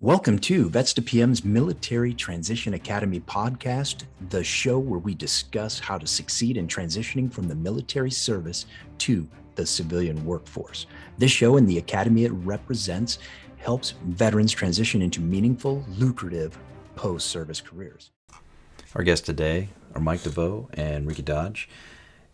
Welcome to Vets to PM's Military Transition Academy podcast, the show where we discuss how to succeed in transitioning from the military service to the civilian workforce. This show and the academy it represents helps veterans transition into meaningful, lucrative post-service careers. Our guests today are Mike deVaux and Ricky Dodge.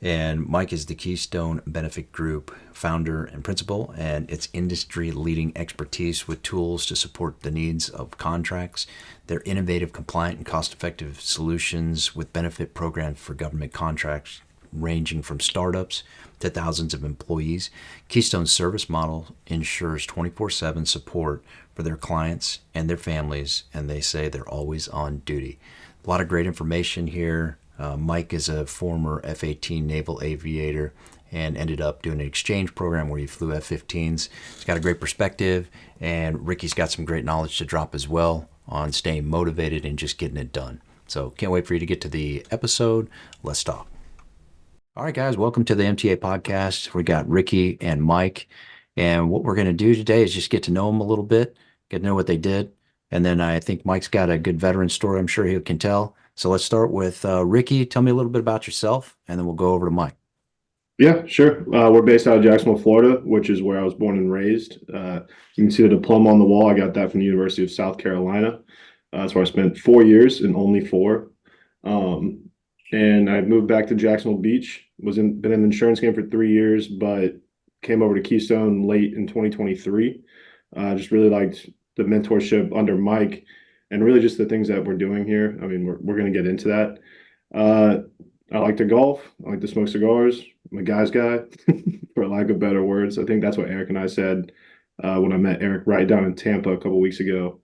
And Mike is the Keystone Benefit Group founder and principal, and its industry-leading expertise with tools to support the needs of contracts, their innovative, compliant, and cost-effective solutions with benefit programs for government contracts ranging from startups to thousands of employees. Keystone's service model ensures 24/7 support for their clients and their families, and they say they're always on duty. A lot of great information here. Mike is a former F-18 Naval aviator and ended up doing an exchange program where he flew F-15s. He's got a great perspective, and Ricky's got some great knowledge to drop as well on staying motivated and just getting it done. So can't wait for you to get to the episode. Let's talk. All right, guys, welcome to the MTA podcast. We got Ricky and Mike, and what we're going to do today is just get to know them a little bit, get to know what they did, and then I think Mike's got a good veteran story I'm sure he can tell. So let's start with Ricky. Tell me a little bit about yourself, and then we'll go over to Mike. Yeah, sure. We're based out of Jacksonville, Florida, which is where I was born and raised. You can see the diploma on the wall. I got that from the University of South Carolina. That's where I spent 4 years and only 4. And I moved back to Jacksonville Beach. Been in the insurance game for 3 years, but came over to Keystone late in 2023. Just really liked the mentorship under Mike. And really just the things that we're doing here. I mean, we're going to get into that. I like to golf. I like to smoke cigars. I'm a guy's guy, for lack of better words. I think that's what Eric and I said when I met Eric right down in Tampa a couple weeks ago.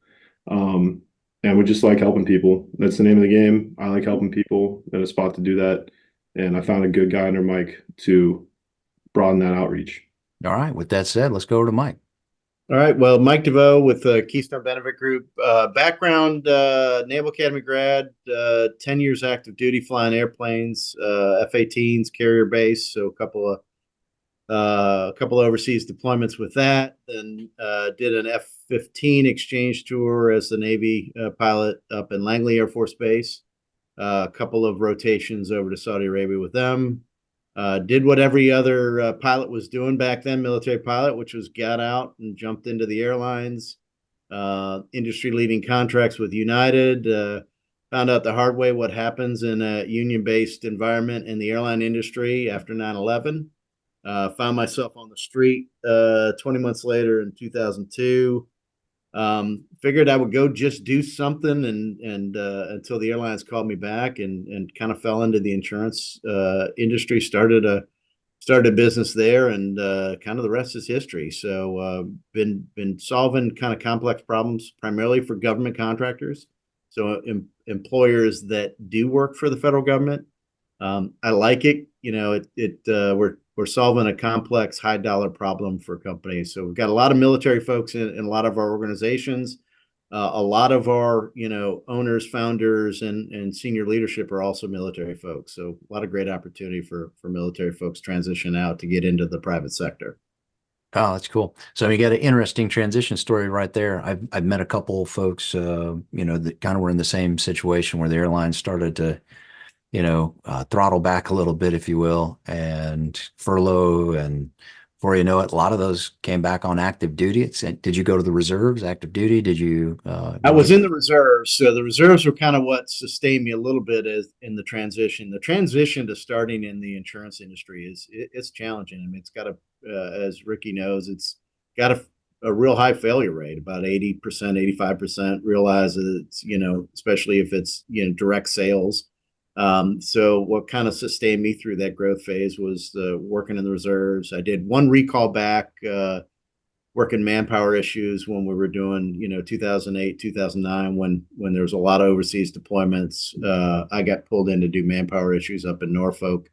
And we just like helping people. That's the name of the game. I like helping people in a spot to do that. And I found a good guy under Mike to broaden that outreach. All right. With that said, let's go over to Mike. All right. Well, Mike deVaux with Keystone Benefit Group. Background, Naval Academy grad, 10 years active duty flying airplanes, F-18s, carrier base. So a couple of overseas deployments with that. Then did an F-15 exchange tour as the Navy pilot up in Langley Air Force Base. A couple of rotations over to Saudi Arabia with them. Did what every other pilot was doing back then, military pilot, which was got out and jumped into the airlines, industry-leading contracts with United, found out the hard way what happens in a union-based environment in the airline industry after 9/11. Found myself on the street 20 months later in 2002. Figured I would go just do something and until the airlines called me back and kind of fell into the insurance industry, started a business there, and kind of the rest is history. So been solving kind of complex problems primarily for government contractors. So employers that do work for the federal government. I like it. You know, we're solving a complex, high dollar problem for companies. So we've got a lot of military folks in a lot of our organizations. A lot of our, owners, founders, and senior leadership are also military folks. So a lot of great opportunity for military folks transition out to get into the private sector. Oh, that's cool. So you got an interesting transition story right there. I've met a couple of folks, that kind of were in the same situation where the airlines started to throttle back a little bit, if you will, and furlough. And before you know it, a lot of those came back on active duty. Did you go to the reserves, active duty? Did you? I was in the reserves. So the reserves were kind of what sustained me a little bit in the transition. The transition to starting in the insurance industry it's challenging. I mean, it's got as Ricky knows, it's got a real high failure rate, about 80%, 85%. Realize it's, especially if it's, direct sales. So what kind of sustained me through that growth phase was working in the reserves. I did one recall back, working manpower issues when we were doing, 2008, 2009, when there was a lot of overseas deployments. I got pulled in to do manpower issues up in Norfolk.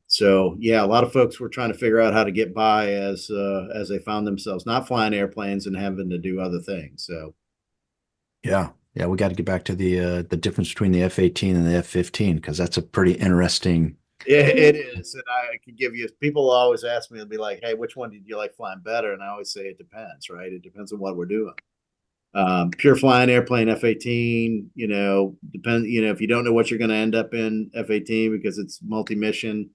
So yeah, a lot of folks were trying to figure out how to get by as they found themselves not flying airplanes and having to do other things. So yeah. Yeah, we got to get back to the difference between the F-18 and the F-15, because that's a pretty interesting. Yeah, it is. And I can give you, people always ask me, they'll be like, hey, which one did you like flying better? And I always say it depends, right? It depends on what we're doing. Pure flying airplane, F-18, if you don't know what you're going to end up in F-18 because it's multi-mission,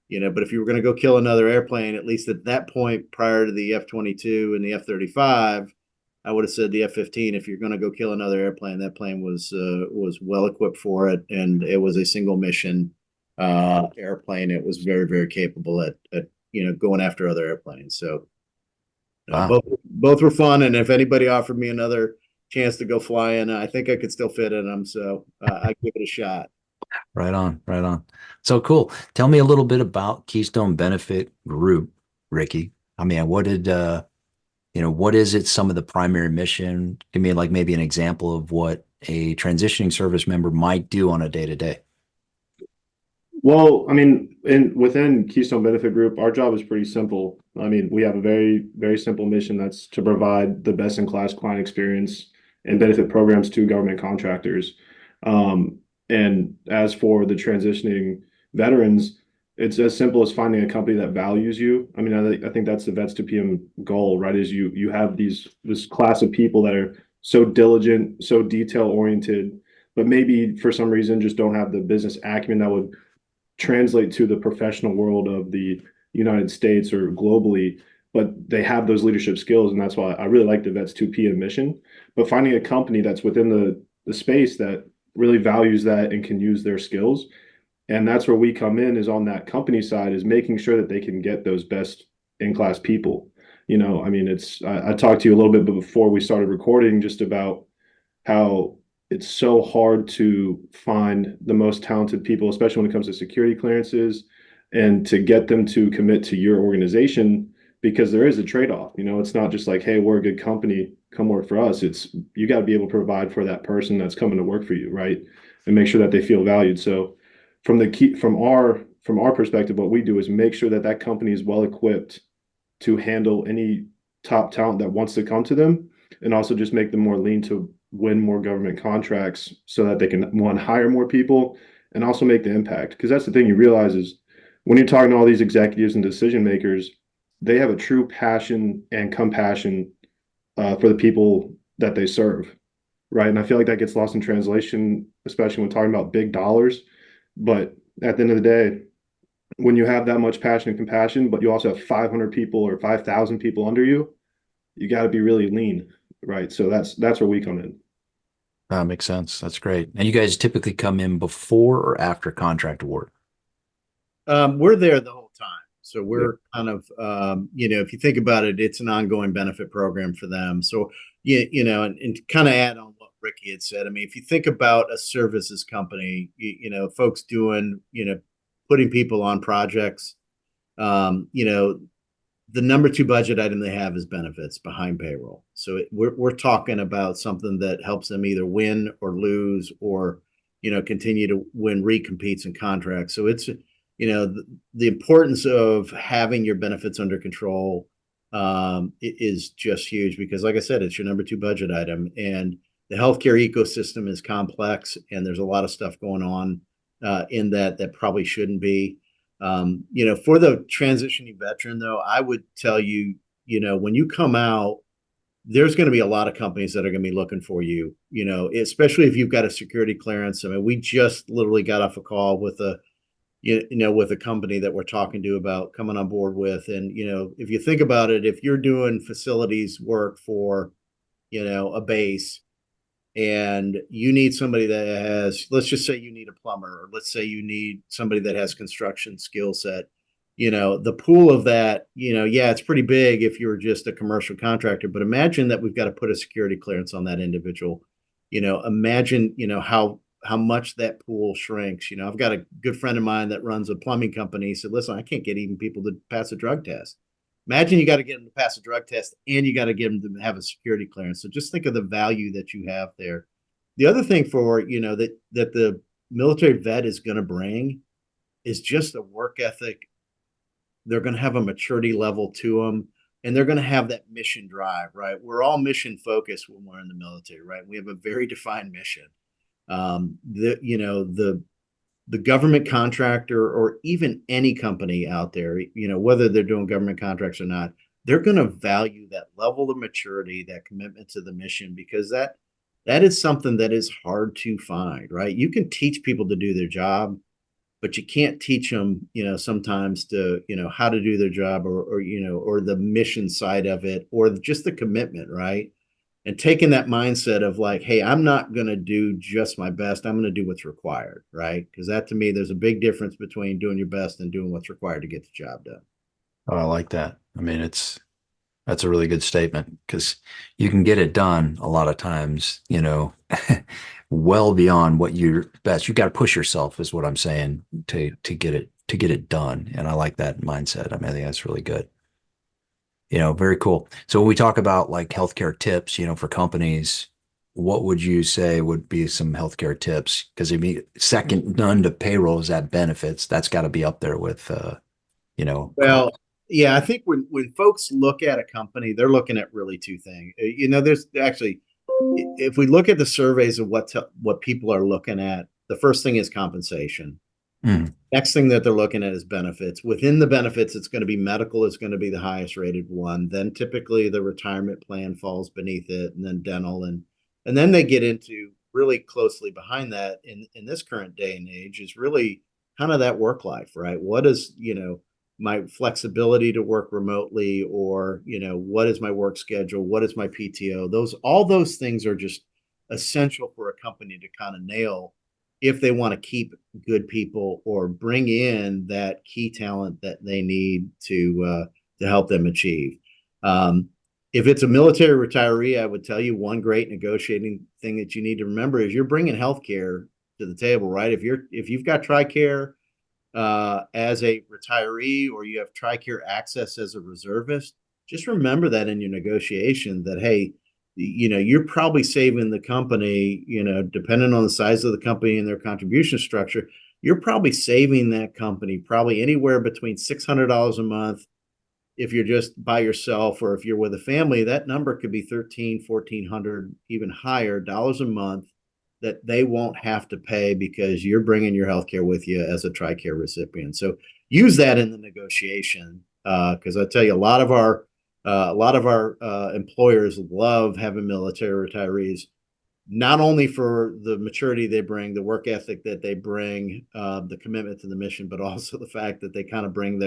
but if you were going to go kill another airplane, at least at that point prior to the F-22 and the F-35, I would have said the F-15. If you're going to go kill another airplane, that plane was well equipped for it, and it was a single mission airplane. It was very, very capable at going after other airplanes. So Wow. both were fun, and if anybody offered me another chance to go fly in, I think I could still fit in them. So I'd give it a shot. Right on, right on. So cool. Tell me a little bit about Keystone Benefit Group, Ricky. I mean, what is it? Some of the primary mission? Give me like maybe an example of what a transitioning service member might do on a day-to-day. Well, I mean, within Keystone Benefit Group, our job is pretty simple. I mean, we have a very, very simple mission that's to provide the best-in-class client experience and benefit programs to government contractors. And as for the transitioning veterans, it's as simple as finding a company that values you. I mean, I think that's the Vets to PM goal, right? Is you have this class of people that are so diligent, so detail oriented, but maybe for some reason just don't have the business acumen that would translate to the professional world of the United States or globally, but they have those leadership skills. And that's why I really like the Vets 2PM mission. But finding a company that's within the space that really values that and can use their skills. And that's where we come in, is on that company side, is making sure that they can get those best in-class people. I mean, I talked to you a little bit before we started recording just about how it's so hard to find the most talented people, especially when it comes to security clearances, and to get them to commit to your organization, because there is a trade-off. It's not just like, hey, we're a good company, come work for us. It's, you got to be able to provide for that person that's coming to work for you, right? And make sure that they feel valued. So from our perspective, what we do is make sure that company is well equipped to handle any top talent that wants to come to them, and also just make them more lean to win more government contracts so that they can, one, hire more people and also make the impact. Because that's the thing you realize is when you're talking to all these executives and decision makers, they have a true passion and compassion for the people that they serve, right? And I feel like that gets lost in translation, especially when talking about big dollars. But at the end of the day, when you have that much passion and compassion, but you also have 500 people or 5,000 people under you, you got to be really lean, right? So that's where we come in. That makes sense. That's great. And you guys typically come in before or after contract award? We're there the whole time. So we're kind of, if you think about it, it's an ongoing benefit program for them. So, and kind of add on what Ricky had said. I mean, if you think about a services company, folks doing, putting people on projects, the number 2 budget item they have is benefits behind payroll. So we're talking about something that helps them either win or lose, or, continue to win recompetes and contracts. So it's, the importance of having your benefits under control is just huge, because like I said, it's your number 2 budget item, and the healthcare ecosystem is complex, and there's a lot of stuff going on in that probably shouldn't be. For the transitioning veteran, though, I would tell you, when you come out, there's going to be a lot of companies that are going to be looking for you, especially if you've got a security clearance. I mean, we just literally got off a call with with a company that we're talking to about coming on board with. And, if you think about it, if you're doing facilities work for, a base, and you need somebody that has, let's just say you need a plumber, or let's say you need somebody that has construction skill set, the pool of that, it's pretty big if you're just a commercial contractor, but imagine that we've got to put a security clearance on that individual. Imagine, how much that pool shrinks. I've got a good friend of mine that runs a plumbing company. He said, listen, I can't get even people to pass a drug test. Imagine you got to get them to pass a drug test, and you got to get them to have a security clearance. So just think of the value that you have there. The other thing for, that the military vet is going to bring is just a work ethic. They're going to have a maturity level to them, and they're going to have that mission drive, right? We're all mission focused when we're in the military, right? We have a very defined mission. The government contractor, or even any company out there, whether they're doing government contracts or not, they're going to value that level of maturity, that commitment to the mission, because that is something that is hard to find, right? You can teach people to do their job, but you can't teach them, sometimes to, how to do their job, or the mission side of it, or just the commitment, right? And taking that mindset of like, hey, I'm not going to do just my best. I'm going to do what's required, right? Because that, to me, there's a big difference between doing your best and doing what's required to get the job done. Oh, I like that. I mean, that's a really good statement because you can get it done a lot of times, well beyond what you're best. You got to push yourself, is what I'm saying, to get it done. And I like that mindset. I mean, I think that's really good. Very cool. So when we talk about like healthcare tips, for companies, what would you say would be some healthcare tips? Because I mean, second none to payroll is that benefits. That's got to be up there with, cost. Well, yeah, I think when folks look at a company, they're looking at really two things. There's actually, if we look at the surveys of what people are looking at, the first thing is compensation. Mm. Next thing that they're looking at is benefits. Within the benefits, it's going to be medical is going to be the highest rated one. Then typically the retirement plan falls beneath it, and then dental, and then they get into really closely behind that in this current day and age is really kind of that work life, right? What is, my flexibility to work remotely, or, what is my work schedule? What is my PTO? All those things are just essential for a company to kind of nail if they want to keep good people or bring in that key talent that they need to help them achieve. If it's a military retiree, I would tell you one great negotiating thing that you need to remember is you're bringing healthcare to the table, right? If you've got TRICARE as a retiree, or you have TRICARE access as a reservist, just remember that in your negotiation that, hey, you're probably saving the company, depending on the size of the company and their contribution structure, you're probably saving that company probably anywhere between $600 a month. If you're just by yourself, or if you're with a family, that number could be 1,400, even higher dollars a month that they won't have to pay because you're bringing your healthcare with you as a TRICARE recipient. So use that in the negotiation, because I tell you, a lot of our employers love having military retirees, not only for the maturity they bring, the work ethic that they bring, the commitment to the mission, but also the fact that they kind of bring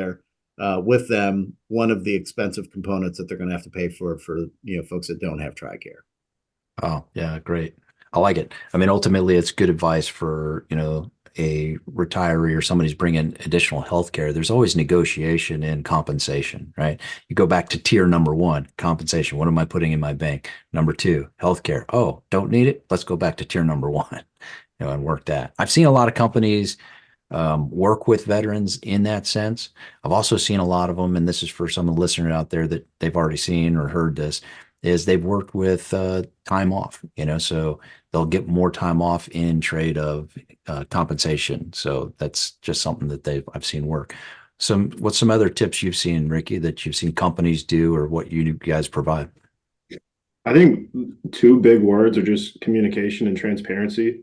with them one of the expensive components that they're going to have to pay for folks that don't have TRICARE. Oh, yeah, great. I like it. I mean, ultimately, it's good advice for, a retiree or somebody's bringing additional health care. There's always negotiation and compensation, right? You go back to tier number one, compensation. What am I putting in my bank? Number two, healthcare. Oh, don't need it. Let's go back to tier number one, and work that. I've seen a lot of companies work with veterans in that sense. I've also seen a lot of them, and this is for some of the listeners out there that they've already seen or heard this, is they've worked with time off, so they'll get more time off in trade of compensation. So that's just something that I've seen work. What's some other tips you've seen, Ricky, that you've seen companies do, or what you guys provide? I think two big words are just communication and transparency.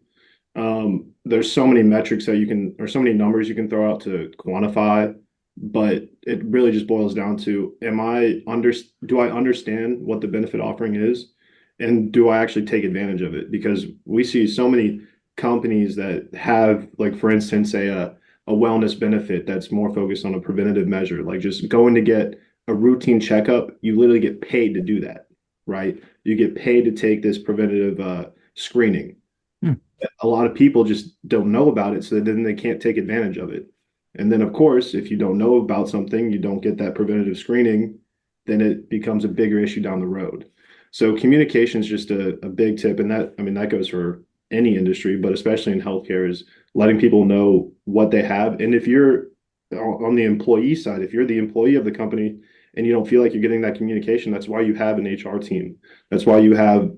There's so many metrics or so many numbers you can throw out to quantify, but it really just boils down to, do I understand what the benefit offering is? And do I actually take advantage of it? Because we see so many companies that have, like, for instance, a wellness benefit that's more focused on a preventative measure, like just going to get a routine checkup. You literally get paid to do that, right? You get paid to take this preventative screening. Hmm. A lot of people just don't know about it, so then they can't take advantage of it. And then, of course, if you don't know about something, you don't get that preventative screening, then it becomes a bigger issue down the road. So communication is just a big tip. And that goes for any industry, but especially in healthcare, is letting people know what they have. And if you're on the employee side, if you're the employee of the company and you don't feel like you're getting that communication, that's why you have an HR team. That's why you have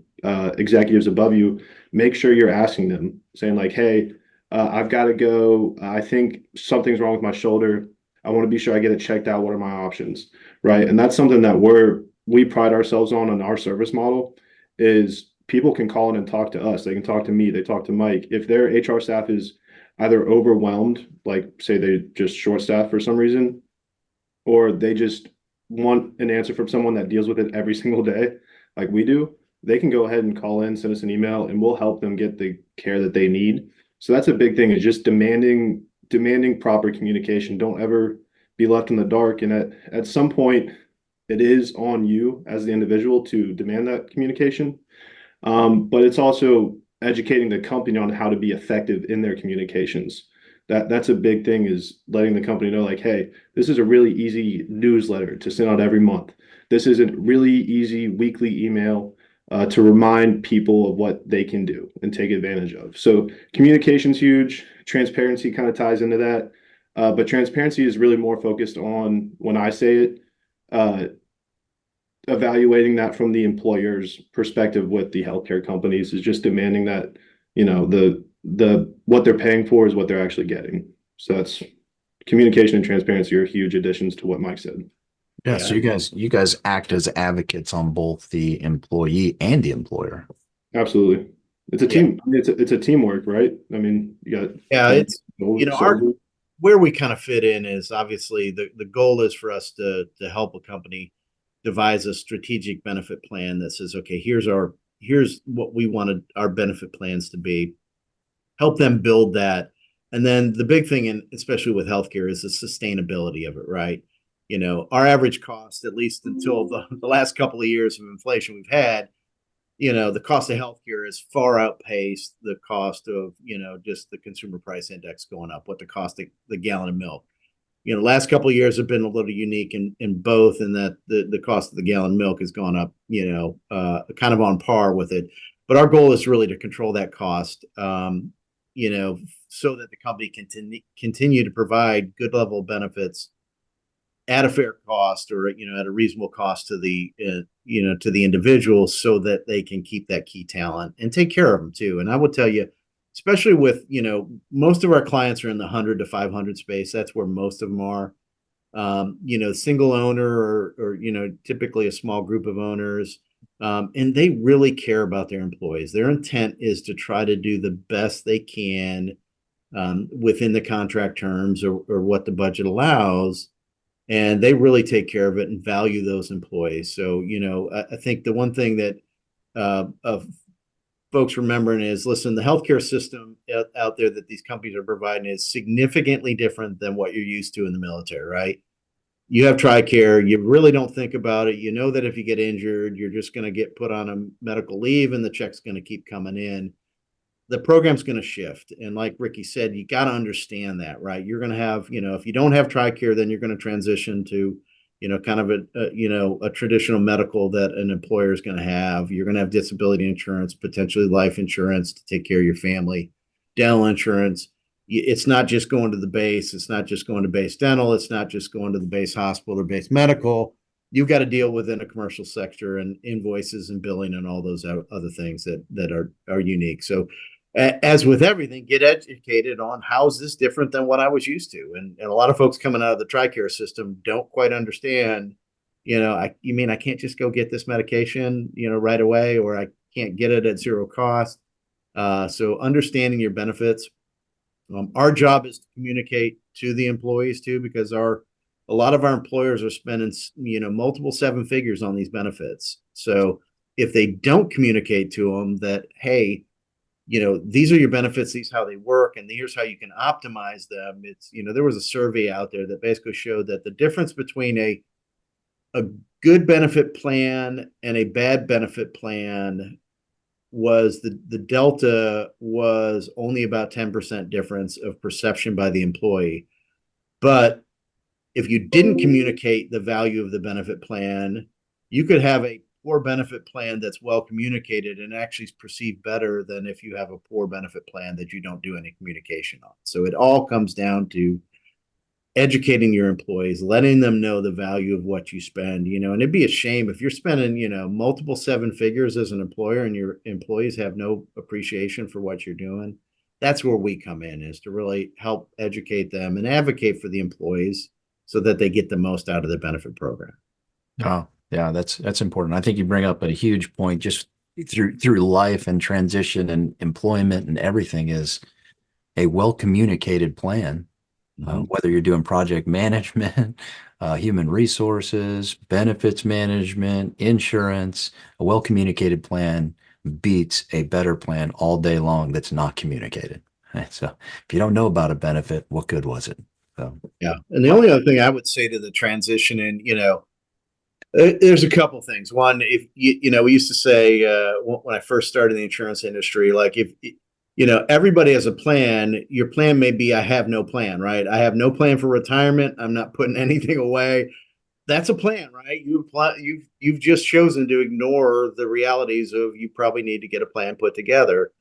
executives above you. Make sure you're asking them, saying like, hey, I've got to go. I think something's wrong with my shoulder. I want to be sure I get it checked out. What are my options? Right. And that's something that we pride ourselves on our service model, is people can call in and talk to us. They can talk to me. They talk to Mike. If their HR staff is either overwhelmed, like say they just short staffed for some reason, or they just want an answer from someone that deals with it every single day, like we do, they can go ahead and call in, send us an email, and we'll help them get the care that they need. So that's a big thing, is just demanding proper communication. Don't ever be left in the dark. And at some point, it is on you as the individual to demand that communication. But it's also educating the company on how to be effective in their communications. That's a big thing, is letting the company know, like, hey, this is a really easy newsletter to send out every month. This is a really easy weekly email to remind people of what they can do and take advantage of. So communication's huge. Transparency kind of ties into that. But transparency is really more focused on, when I say it, evaluating that from the employer's perspective with the healthcare companies, is just demanding that, the what they're paying for is what they're actually getting. So that's communication and transparency are huge additions to what Mike said. Yeah, so you guys act as advocates on both the employee and the employer. Absolutely. It's a team. I mean, it's a teamwork, right? I mean, you got it's where we kind of fit in is, obviously the goal is for us to help a company devise a strategic benefit plan that says, okay, here's what we wanted our benefit plans to be. Help them build that. And then the big thing, and especially with healthcare, is the sustainability of it, right? Our average cost, at least until the last couple of years of inflation we've had, the cost of healthcare has far outpaced the cost of, just the consumer price index going up, what the cost of the gallon of milk. Last couple of years have been a little unique in both, in that the cost of the gallon of milk has gone up, kind of on par with it. But our goal is really to control that cost, so that the company can continue to provide good level of benefits at a fair cost, or at a reasonable cost to the to the individual, so that they can keep that key talent and take care of them too. And I would tell you, especially with most of our clients are in the 100 to 500 space. That's where most of them are. Single owner, or typically a small group of owners, and they really care about their employees. Their intent is to try to do the best they can within the contract terms, or what the budget allows. And they really take care of it and value those employees. So, I think the one thing that of folks remembering is, listen, the healthcare system out there that these companies are providing is significantly different than what you're used to in the military, right? You have TRICARE, you really don't think about it. You know that if you get injured, you're just going to get put on a medical leave and the check's going to keep coming in. The program's going to shift. And like Ricky said, you got to understand that, right? You're going to have, if you don't have TRICARE, then you're going to transition to, kind of a traditional medical that an employer is going to have. You're going to have disability insurance, potentially life insurance to take care of your family, dental insurance. It's not just going to the base. It's not just going to base dental. It's not just going to the base hospital or base medical. You've got to deal within a commercial sector, and invoices and billing and all those other things that are unique. So, as with everything, get educated on how is this different than what I was used to. And a lot of folks coming out of the TRICARE system don't quite understand, you mean I can't just go get this medication, right away, or I can't get it at zero cost. So understanding your benefits. Our job is to communicate to the employees too, because a lot of our employers are spending, multiple seven figures on these benefits. So if they don't communicate to them that, hey, these are your benefits, these are how they work, and here's how you can optimize them. It's, there was a survey out there that basically showed that the difference between a good benefit plan and a bad benefit plan was the delta was only about 10% difference of perception by the employee. But if you didn't communicate the value of the benefit plan, you could have a poor benefit plan that's well communicated and actually is perceived better than if you have a poor benefit plan that you don't do any communication on. So it all comes down to educating your employees, letting them know the value of what you spend, and it'd be a shame if you're spending, multiple seven figures as an employer and your employees have no appreciation for what you're doing. That's where we come in, is to really help educate them and advocate for the employees so that they get the most out of the benefit program. Oh, yeah, that's important. I think you bring up a huge point, just through life and transition and employment and everything, is a well-communicated plan. Whether you're doing project management, human resources, benefits management, insurance. A well-communicated plan beats a better plan all day long that's not communicated. So if you don't know about a benefit, what good was it? So, Yeah. And the only other thing I would say to the transition, and there's a couple things. One, if we used to say when I first started in the insurance industry, like if everybody has a plan, your plan may be I have no plan, right? I have no plan for retirement. I'm not putting anything away. That's a plan, right? You've just chosen to ignore the realities of you probably need to get a plan put together.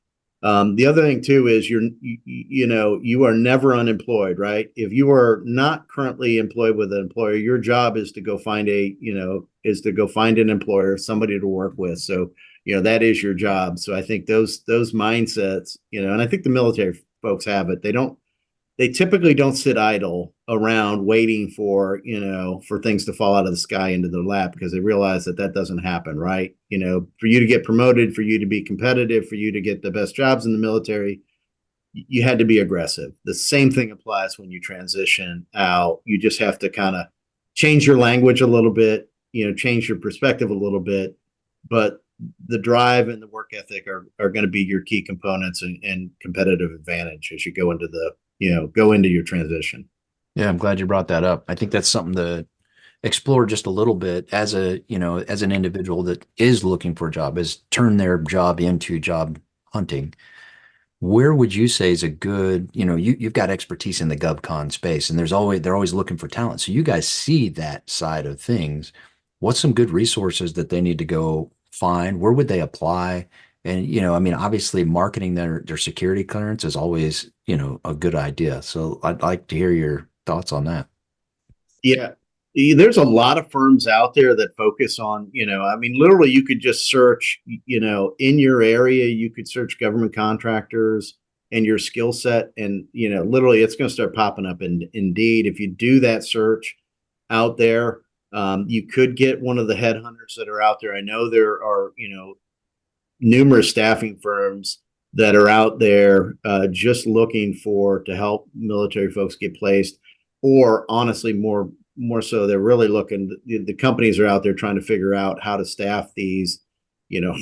The other thing too is you are never unemployed, right? If you are not currently employed with an employer, your job is to go find an employer, somebody to work with. So that is your job. So I think those mindsets, and I think the military folks have it. They typically don't sit idle around waiting for things to fall out of the sky into their lap, because they realize that doesn't happen, right? For you to get promoted, for you to be competitive, for you to get the best jobs in the military, you had to be aggressive. The same thing applies when you transition out. You just have to kind of change your language a little bit, change your perspective a little bit, but the drive and the work ethic are going to be your key components and competitive advantage as you go into your transition. yeah, I'm glad you brought that up. I think that's something to explore just a little bit as as an individual that is looking for a job, is turn their job into job hunting. Where would you say is a good, you've got expertise in the GovCon space, and they're always looking for talent. So you guys see that side of things. What's some good resources that they need to go find? Where would they apply? And, obviously marketing their security clearance is always, a good idea. So I'd like to hear your thoughts on that. Yeah. There's a lot of firms out there that focus on, literally you could just search, in your area, you could search government contractors and your skill set. And, literally it's going to start popping up in Indeed. If you do that search out there, you could get one of the headhunters that are out there. I know there are, numerous staffing firms that are out there just looking to help military folks get placed, or honestly, more so, they're really looking. The companies are out there trying to figure out how to staff these,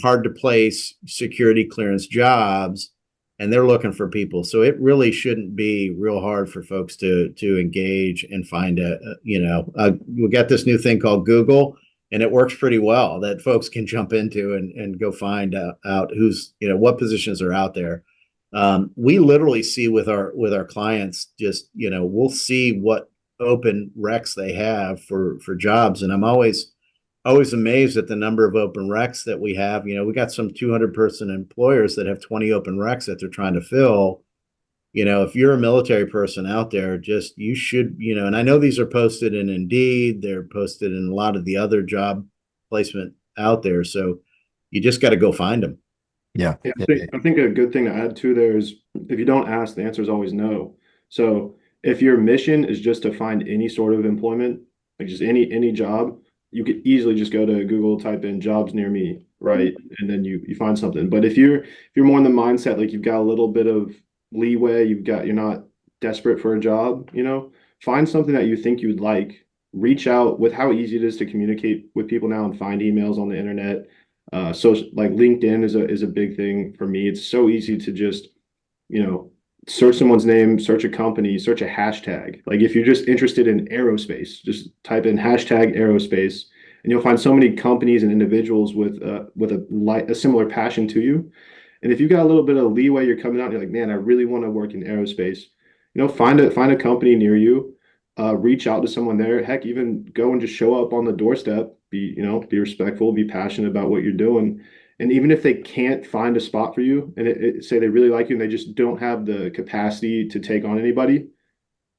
hard to place security clearance jobs, and they're looking for people. So it really shouldn't be real hard for folks to engage and find we got this new thing called Google, and it works pretty well, that folks can jump into and go find out who's, what positions are out there. We literally see with our clients, just, we'll see what open recs they have for jobs. And I'm always amazed at the number of open recs that we have. We got some 200 person employers that have 20 open recs that they're trying to fill. If you're a military person out there, you should, and I know these are posted in Indeed, they're posted in a lot of the other job placement out there. So you just got to go find them. Yeah. I think a good thing to add to there is, if you don't ask, the answer is always no. So if your mission is just to find any sort of employment, like just any job, you could easily just go to Google, type in jobs near me, right? And then you find something. But if you're more in the mindset, like you've got a little bit of leeway, you're not desperate for a job, find something that you think you'd like, reach out. With how easy it is to communicate with people now and find emails on the internet. So like LinkedIn is a big thing for me. It's so easy to just, search someone's name, search a company, search a hashtag. Like if you're just interested in aerospace, just type in hashtag aerospace, and you'll find so many companies and individuals with a similar passion to you. And if you got a little bit of leeway, you're coming out and you're like, man, I really want to work in aerospace. Find a company near you, reach out to someone there. Heck, even go and just show up on the doorstep. Be respectful, be passionate about what you're doing. And even if they can't find a spot for you, and say they really like you and they just don't have the capacity to take on anybody,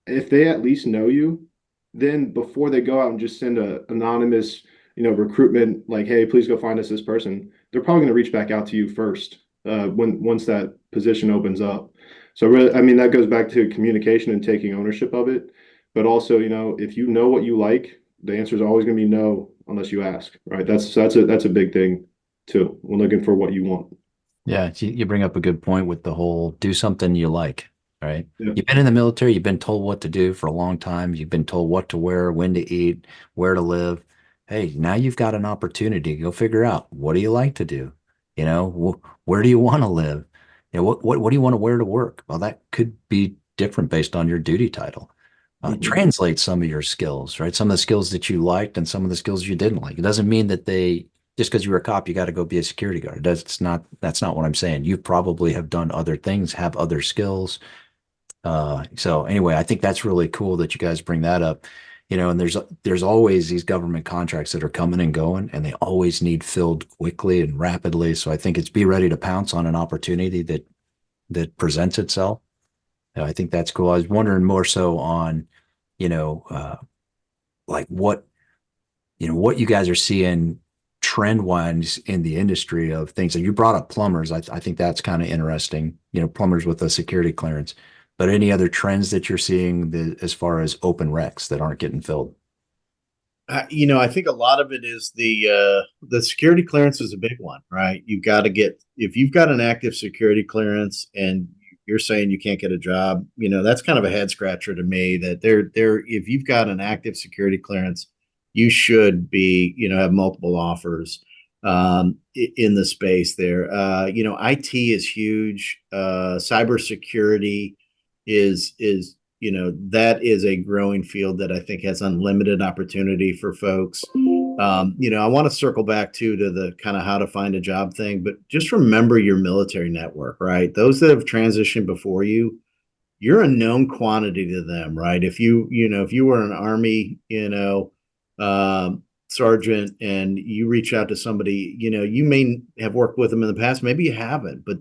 if they at least know you, then before they go out and just send a anonymous, recruitment, like, hey, please go find us this person, they're probably going to reach back out to you first. Once that position opens up. So really, that goes back to communication and taking ownership of it. But also, if you know what you like, the answer is always going to be no unless you ask, right? That's a big thing too, when looking for what you want. Yeah, you bring up a good point with the whole do something you like. right? Yeah. You've been in the military, you've been told what to do for a long time. You've been told what to wear, when to eat, where to live. Hey, now you've got an opportunity to go figure out, what do you like to do? Where do you want to live? What do you want to wear to work? Well, that could be different based on your duty title. Mhm. Translate some of your skills, right? Some of the skills that you liked and some of the skills you didn't like. It doesn't mean that just because you were a cop, you got to go be a security guard. That's not what I'm saying. You probably have done other things, have other skills. So anyway, I think that's really cool that you guys bring that up. And there's always these government contracts that are coming and going, and they always need filled quickly and rapidly. So I think it's be ready to pounce on an opportunity that presents itself. I think that's cool. I was wondering more so on, you know, uh, like what you guys are seeing trend wise in the industry of things. And you brought up plumbers. I think that's kind of interesting, plumbers with a security clearance. But any other trends that you're seeing as far as open recs that aren't getting filled? I think a lot of it is the security clearance is a big one, right? You've got to get if you've got an active security clearance and you're saying you can't get a job, that's kind of a head scratcher to me. That there if you've got an active security clearance, you should be have multiple offers in the space there. IT is huge. Cybersecurity is that is a growing field that I think has unlimited opportunity for folks. I want to circle back to the kind of how to find a job thing, but just remember your military network, right? Those that have transitioned before you, you're a known quantity to them, right? If you were an Army, sergeant and you reach out to somebody, you may have worked with them in the past, maybe you haven't, but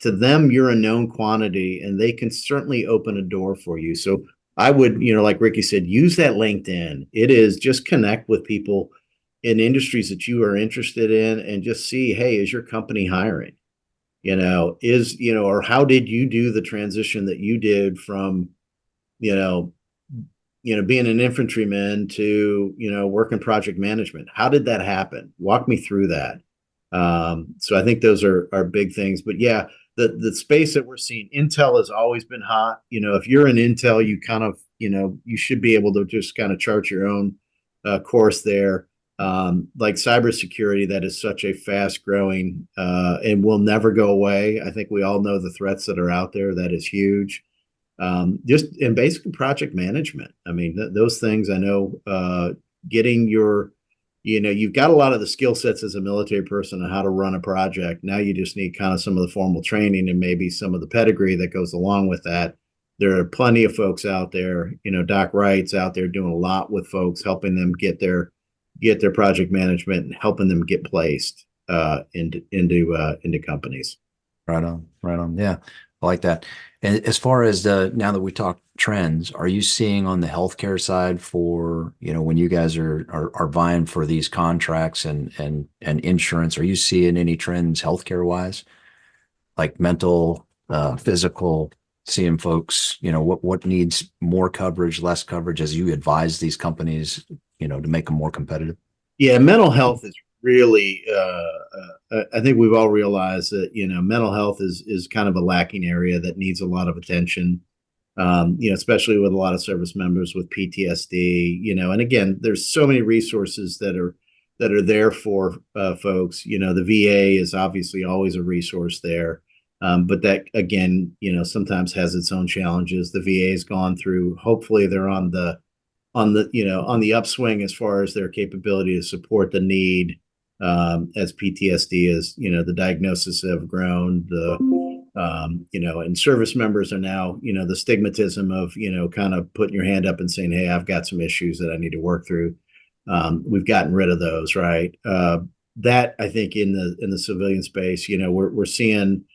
to them, you're a known quantity and they can certainly open a door for you. So I would, like Ricky said, use that LinkedIn. It is just connect with people in industries that you are interested in and just see, hey, is your company hiring? Or how did you do the transition that you did from, you know, being an infantryman to, working project management? How did that happen? Walk me through that. So I think those are big things. But yeah, the space that we're seeing, Intel has always been hot. If you're in Intel, you kind of, you should be able to just kind of chart your own course there. Like cybersecurity, that is such a fast growing and will never go away. I think we all know the threats that are out there. That is huge. Just in basic project management. I mean, those things I know, getting your, you've got a lot of the skill sets as a military person on how to run a project. Now you just need kind of some of the formal training and maybe some of the pedigree that goes along with that. There are plenty of folks out there, Doc Wright's out there doing a lot with folks, helping them get their project management and helping them get placed into companies. Right on, right on. Yeah, I like that. And as far as now that we talk trends, are you seeing on the healthcare side for, when you guys are vying for these contracts and insurance, are you seeing any trends healthcare wise, like mental, physical, seeing folks, what needs more coverage, less coverage as you advise these companies, to make them more competitive? Yeah, mental health is really. I think we've all realized that mental health is kind of a lacking area that needs a lot of attention. Especially with a lot of service members with PTSD. And again, there's so many resources that are there for folks. The VA is obviously always a resource there. But that again, sometimes has its own challenges. The VA has gone through. Hopefully, they're on the upswing as far as their capability to support the need, as PTSD is, the diagnosis have grown, and service members are now, the stigmatism of, kind of putting your hand up and saying, hey, I've got some issues that I need to work through. We've gotten rid of those, right? That I think in the civilian space, we're seeing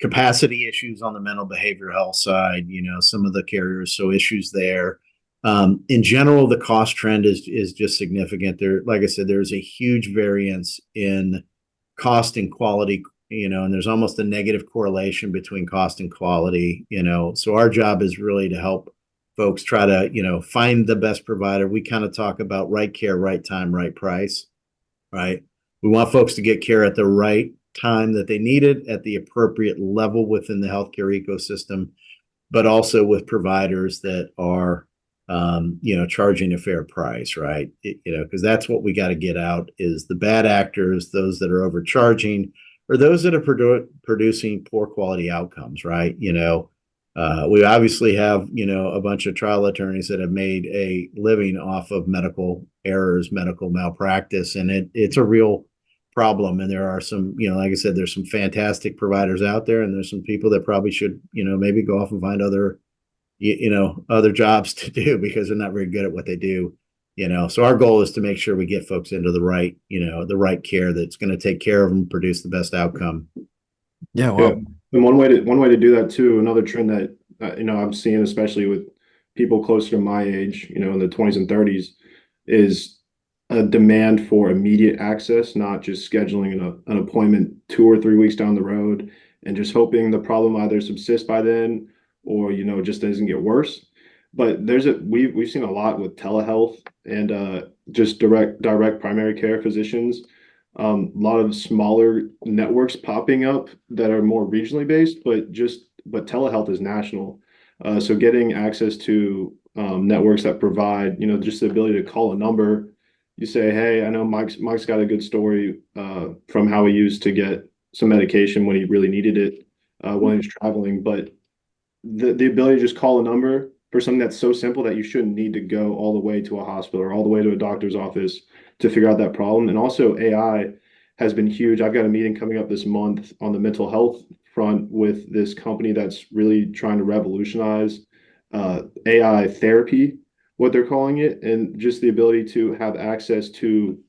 capacity issues on the mental behavioral health side, some of the carriers, so issues there. In general, the cost trend is just significant. There, like I said, there's a huge variance in cost and quality, and there's almost a negative correlation between cost and quality, So our job is really to help folks try to, find the best provider. We kind of talk about right care, right time, right price, right? We want folks to get care at the right time that they need it at the appropriate level within the healthcare ecosystem. but also with providers that are, charging a fair price, right? Because that's what we got to get out is the bad actors, those that are overcharging, or those that are producing poor quality outcomes, right? We obviously have, a bunch of trial attorneys that have made a living off of medical errors, medical malpractice, and it's a real problem. And there are some, like I said, there's some fantastic providers out there, and there's some people that probably should, maybe go off and find other jobs to do because they're not very good at what they do. So our goal is to make sure we get folks into the right care that's going to take care of them, produce the best outcome. Yeah, well, and one way to do that too. Another trend that I'm seeing, especially with people closer to my age, in the 20s and 30s, is a demand for immediate access, not just scheduling an appointment 2 or 3 weeks down the road and just hoping the problem either subsists by then or just doesn't get worse. But we've seen a lot with telehealth and just direct primary care physicians. A lot of smaller networks popping up that are more regionally based, but telehealth is national. So getting access to networks that provide just the ability to call a number. You say, hey, I know Mike's got a good story from how he used to get some medication when he really needed it when he was traveling, but the ability to just call a number for something that's so simple that you shouldn't need to go all the way to a hospital or all the way to a doctor's office to figure out that problem. And also AI has been huge. I've got a meeting coming up this month on the mental health front with this company that's really trying to revolutionize AI therapy, what they're calling it, and just the ability to have access to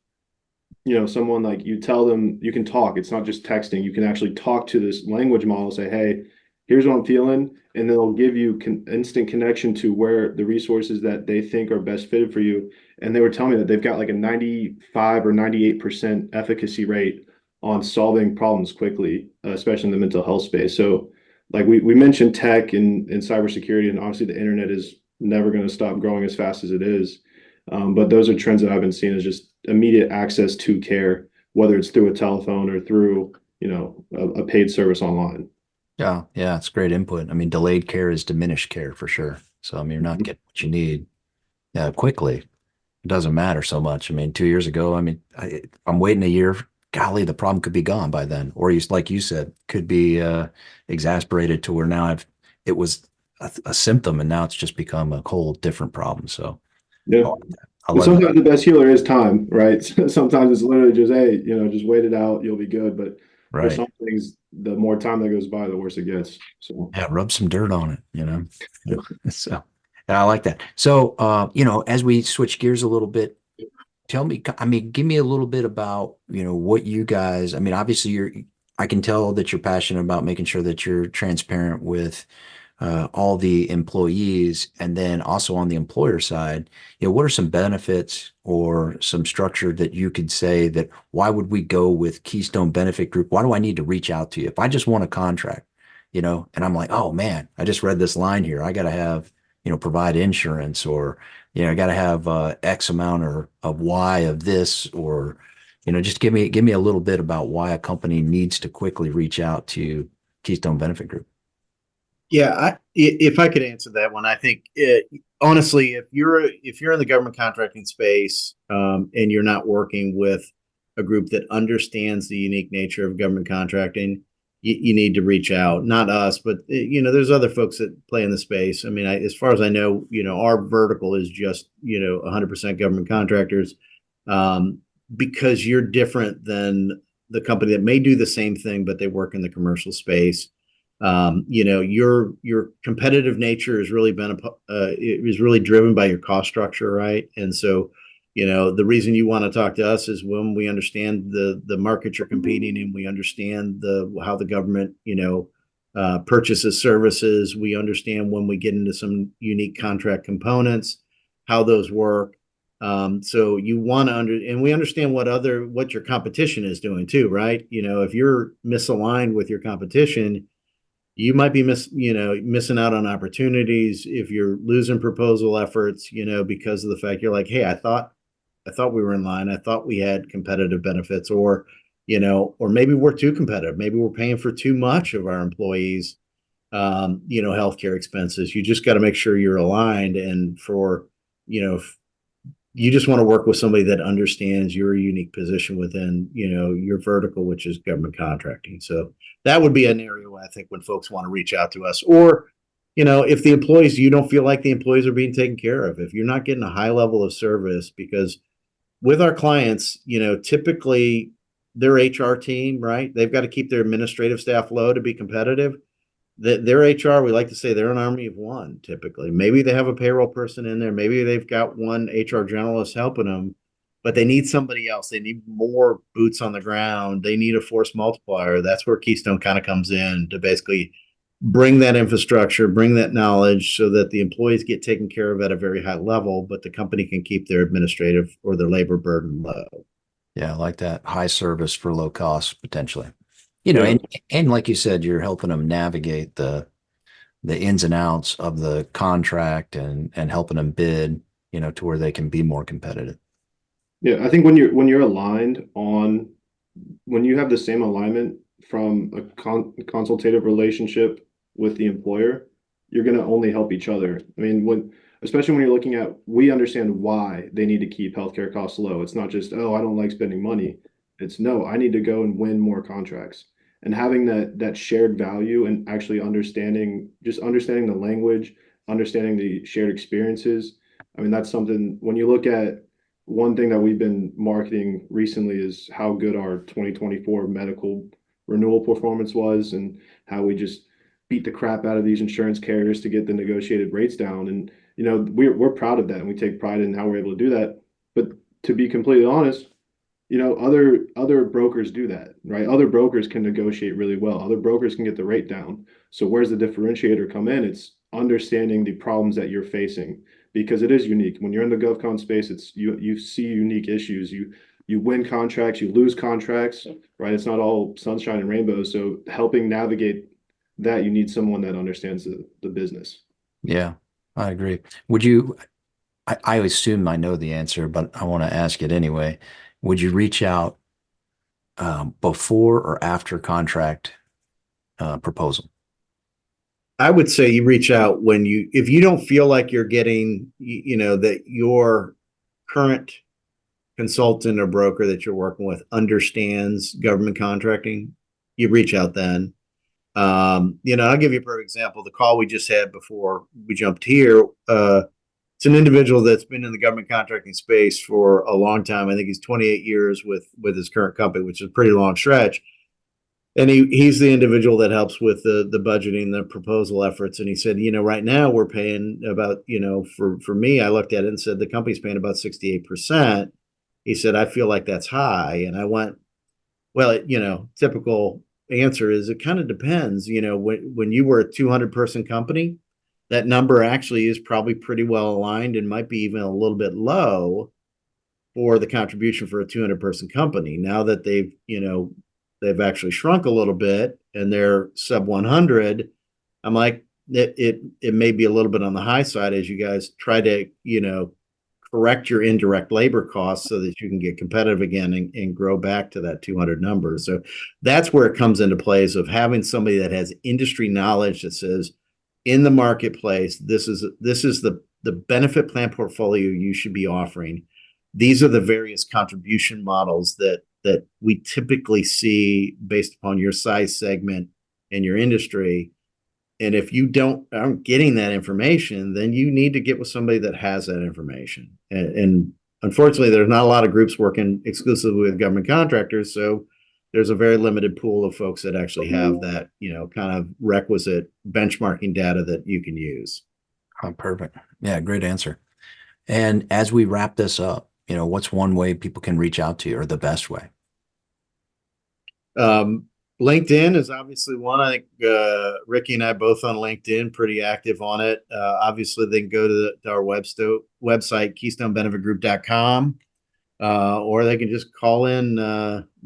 someone, like you tell them you can talk. It's not just texting. You can actually talk to this language model, say, hey, here's what I'm feeling, and then they'll give you instant connection to where the resources that they think are best fitted for you. And they were telling me that they've got like a 95 or 98% efficacy rate on solving problems quickly, especially in the mental health space. So like we mentioned tech and cybersecurity, and obviously the internet is never going to stop growing as fast as it is. But those are trends that I've been seeing, is just immediate access to care, whether it's through a telephone or through, a paid service online. yeah, it's great input. I mean, delayed care is diminished care for sure. So, I mean, you're not getting what you need quickly. It doesn't matter so much. I mean, 2 years ago, if I'm waiting a year, golly, the problem could be gone by then. Or like you said, could be exasperated to where now it was a symptom and now it's just become a whole different problem. So, Yeah. But sometimes the best healer is time, right? Sometimes it's literally just, hey, just wait it out, you'll be good. But for some things, the more time that goes by, the worse it gets. So yeah, rub some dirt on it, So, and I like that. So, as we switch gears a little bit, tell me, give me a little bit about, what you guys, obviously I can tell that you're passionate about making sure that you're transparent with all the employees, and then also on the employer side, what are some benefits or some structure that you could say that why would we go with Keystone Benefit Group? Why do I need to reach out to you? If I just want a contract, and I'm like, oh man, I just read this line here. I got to have, provide insurance, or, I got to have X amount or of Y of this, or, just give me a little bit about why a company needs to quickly reach out to Keystone Benefit Group. Yeah, if I could answer that one, I think honestly, if you're in the government contracting space and you're not working with a group that understands the unique nature of government contracting, you need to reach out. Not us, but there's other folks that play in the space. As far as I know, our vertical is just 100% government contractors, because you're different than the company that may do the same thing, but they work in the commercial space. Your competitive nature is really is really driven by your cost structure, right? And so, the reason you want to talk to us is when we understand the market you're competing in, we understand how the government, purchases services. We understand when we get into some unique contract components, how those work. So you want to and we understand what your competition is doing too, right? If you're misaligned with your competition, you might be missing out on opportunities if you're losing proposal efforts, because of the fact you're like, hey, I thought we were in line. I thought we had competitive benefits, or maybe we're too competitive. Maybe we're paying for too much of our employees, healthcare expenses. You just got to make sure you're aligned. And you just want to work with somebody that understands your unique position within, your vertical, which is government contracting. So that would be an area where I think when folks want to reach out to us, or, if the employees, you don't feel like the employees are being taken care of, if you're not getting a high level of service, because with our clients, typically their HR team, right? They've got to keep their administrative staff low to be competitive. Their HR, we like to say they're an army of one typically. Maybe they have a payroll person in there. Maybe they've got one HR generalist helping them, but they need somebody else. They need more boots on the ground. They need a force multiplier. That's where Keystone kind of comes in to basically bring that infrastructure, bring that knowledge so that the employees get taken care of at a very high level, but the company can keep their administrative or their labor burden low. Yeah, I like that. High service for low cost potentially. Yeah. And like you said, you're helping them navigate the ins and outs of the contract and helping them bid, to where they can be more competitive. Yeah, I think when you're aligned on, when you have the same alignment from a consultative relationship with the employer, you're going to only help each other. I mean, especially when you're looking at, we understand why they need to keep healthcare costs low. It's not just, oh, I don't like spending money. It's no, I need to go and win more contracts. And having that shared value and actually understanding the language, understanding the shared experiences. I mean, that's something, when you look at, one thing that we've been marketing recently is how good our 2024 medical renewal performance was, and how we just beat the crap out of these insurance carriers to get the negotiated rates down. And we're proud of that, and we take pride in how we're able to do that. But to be completely honest, other brokers do that, right? Other brokers can negotiate really well. Other brokers can get the rate down. So where's the differentiator come in? It's understanding the problems that you're facing, because it is unique. When you're in the GovCon space, it's you see unique issues. You win contracts, you lose contracts, right? It's not all sunshine and rainbows. So helping navigate that, you need someone that understands the business. Yeah, I agree. I assume I know the answer, but I want to ask it anyway. Would you reach out before or after contract proposal? I would say you reach out if you don't feel like you're getting, that your current consultant or broker that you're working with understands government contracting, you reach out then. I'll give you a perfect example. The call we just had before we jumped here, it's an individual that's been in the government contracting space for a long time. I think he's 28 years with his current company, which is a pretty long stretch. And he's the individual that helps with the budgeting, the proposal efforts. And he said, right now we're paying about, for me, I looked at it and said, the company's paying about 68%. He said, I feel like that's high. And I went, well, typical answer is it kind of depends. When you were a 200 person company, that number actually is probably pretty well aligned and might be even a little bit low for the contribution for a 200 person company. Now that they've actually shrunk a little bit and they're sub 100, I'm like, it may be a little bit on the high side as you guys try to, correct your indirect labor costs so that you can get competitive again and grow back to that 200 number. So that's where it comes into place of having somebody that has industry knowledge that says, in the marketplace, this is the benefit plan portfolio you should be offering. These are the various contribution models that we typically see based upon your size segment and your industry. And if you aren't getting that information, then you need to get with somebody that has that information. And unfortunately, there's not a lot of groups working exclusively with government contractors. So there's a very limited pool of folks that actually have that, kind of requisite benchmarking data that you can use. Oh, perfect. Yeah, great answer. And as we wrap this up, what's one way people can reach out to you, or the best way? LinkedIn is obviously one. I think Ricky and I both on LinkedIn, pretty active on it. Obviously, they can go to our website, keystonebenefitgroup.com, or they can just call in.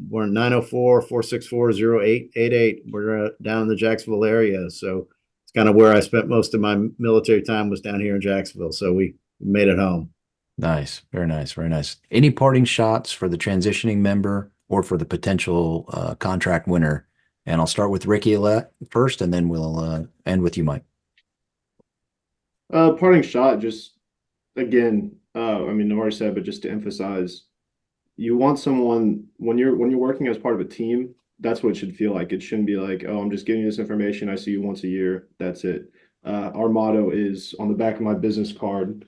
We're 904-464-0888. We're down in the Jacksonville area. So it's kind of where I spent most of my military time, was down here in Jacksonville. So we made it home. Nice. Very nice. Very nice. Any parting shots for the transitioning member or for the potential contract winner And I'll start with Ricky first, and then we'll end with you, Mike. Parting shot, just again, I mean, Nori said, but just to emphasize, you want someone when you're working as part of a team, that's what it should feel like. It shouldn't be like, oh, I'm just giving you this information. I see you once a year. That's it. Our motto is on the back of my business card,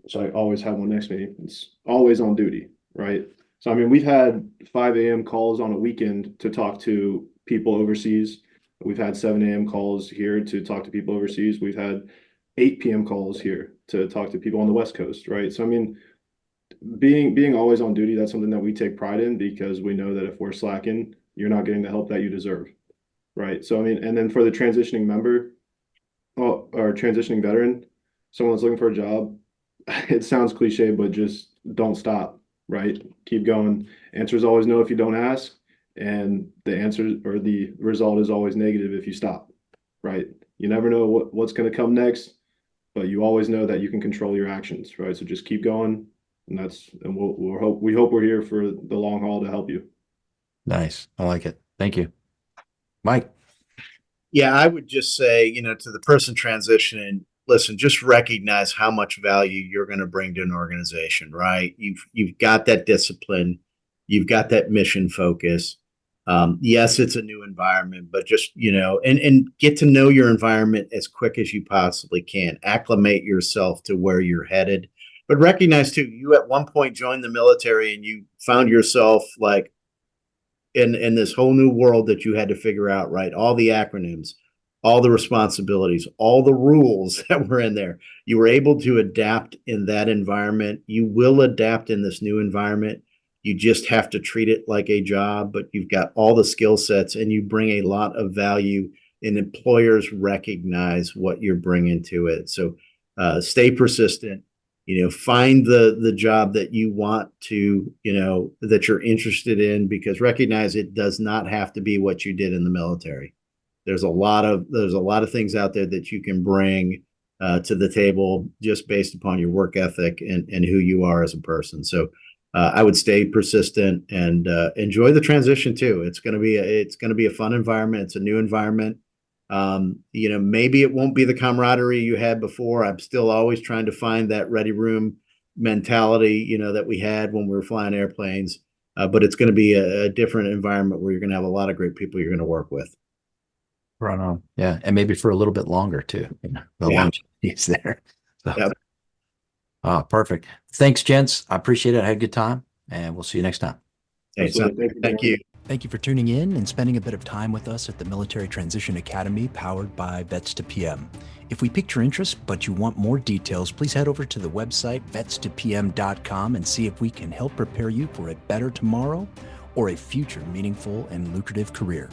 which I always have one next to me. It's always on duty, right? So, I mean, we've had 5 a.m. calls on a weekend to talk to people overseas. We've had 7 a.m. calls here to talk to people overseas. We've had 8 p.m. calls here to talk to people on the West Coast, right? So, I mean, being always on duty, that's something that we take pride in because we know that if we're slacking, you're not getting the help that you deserve, right? So, I mean, and then for the transitioning member or transitioning veteran, someone that's looking for a job, it sounds cliche, but just don't stop, right? Keep going. Answer is always no if you don't ask, and the answer or the result is always negative if you stop, right? You never know what's going to come next, but you always know that you can control your actions, right? So just keep going, and we hope we're here for the long haul to help you. Nice. I like it. Thank you. Mike. Yeah, I would just say, to the person transitioning, listen, just recognize how much value you're going to bring to an organization, right? You've got that discipline, you've got that mission focus. Yes, it's a new environment, but just, and get to know your environment as quick as you possibly can. Acclimate yourself to where you're headed, but recognize too, you at one point joined the military and you found yourself like in this whole new world that you had to figure out, right? All the acronyms, all the responsibilities, all the rules that were in there. You were able to adapt in that environment. You will adapt in this new environment. You just have to treat it like a job, but you've got all the skill sets and you bring a lot of value, and employers recognize what you're bringing to it. So stay persistent, find the job that you want to, that you're interested in, because recognize it does not have to be what you did in the military. There's a lot of things out there that you can bring to the table just based upon your work ethic and who you are as a person. So I would stay persistent and enjoy the transition too. It's going to be a fun environment. It's a new environment. Maybe it won't be the camaraderie you had before. I'm still always trying to find that ready room mentality, that we had when we were flying airplanes. But it's going to be a different environment where you're going to have a lot of great people you're going to work with. Right on. Yeah. And maybe for a little bit longer too. The longevity is there. So. Yep. Oh, perfect. Thanks, gents. I appreciate it. I had a good time, and we'll see you next time. Hey, thank you. Thank you for tuning in and spending a bit of time with us at the Military Transition Academy, powered by Vets to PM. If we piqued your interest, but you want more details, please head over to the website vets2pm.com and see if we can help prepare you for a better tomorrow or a future meaningful and lucrative career.